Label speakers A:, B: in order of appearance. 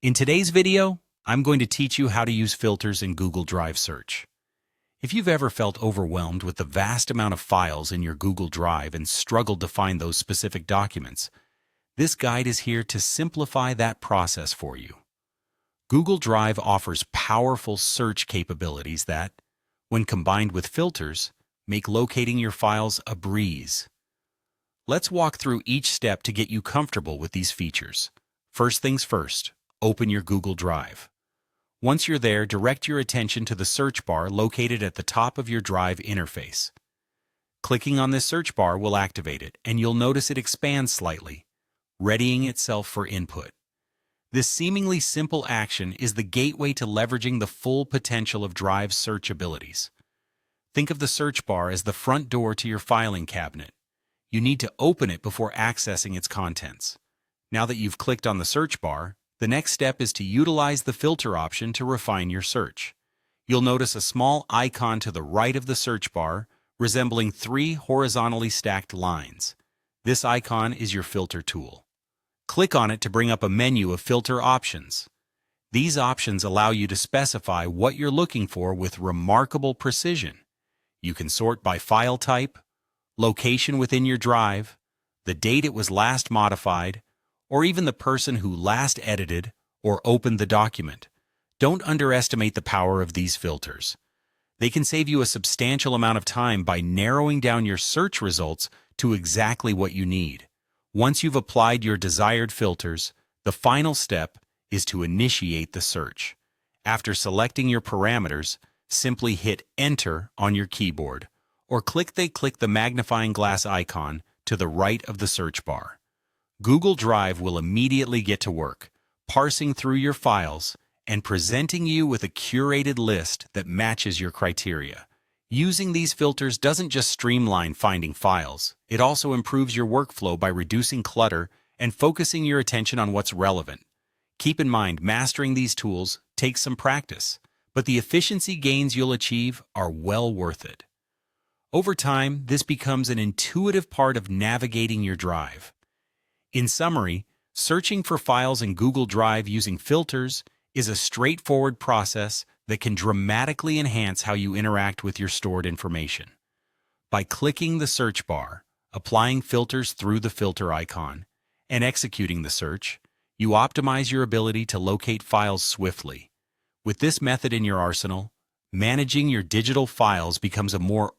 A: In today's video, I'm going to teach you how to use filters in Google Drive search. If you've ever felt overwhelmed with the vast amount of files in your Google Drive and struggled to find those specific documents, this guide is here to simplify that process for you. Google Drive offers powerful search capabilities that, when combined with filters, make locating your files a breeze. Let's walk through each step to get you comfortable with these features. First things first, open your Google Drive. Once you're there, direct your attention to the search bar located at the top of your Drive interface. Clicking on this search bar will activate it, and you'll notice it expands slightly, readying itself for input. This seemingly simple action is the gateway to leveraging the full potential of Drive's search abilities. Think of the search bar as the front door to your filing cabinet. You need to open it before accessing its contents. Now that you've clicked on the search bar, the next step is to utilize the filter option to refine your search. You'll notice a small icon to the right of the search bar, resembling three horizontally stacked lines. This icon is your filter tool. Click on it to bring up a menu of filter options. These options allow you to specify what you're looking for with remarkable precision. You can sort by file type, location within your drive, the date it was last modified, or even the person who last edited or opened the document. Don't underestimate the power of these filters. They can save you a substantial amount of time by narrowing down your search results to exactly what you need. Once you've applied your desired filters, the final step is to initiate the search. After selecting your parameters, simply hit Enter on your keyboard, or click the magnifying glass icon to the right of the search bar. Google Drive will immediately get to work, parsing through your files and presenting you with a curated list that matches your criteria. Using these filters doesn't just streamline finding files, it also improves your workflow by reducing clutter and focusing your attention on what's relevant. Keep in mind, mastering these tools takes some practice, but the efficiency gains you'll achieve are well worth it. Over time, this becomes an intuitive part of navigating your Drive. In summary, searching for files in Google Drive using filters is a straightforward process that can dramatically enhance how you interact with your stored information. By clicking the search bar, applying filters through the filter icon, and executing the search, you optimize your ability to locate files swiftly. With this method in your arsenal, managing your digital files becomes a more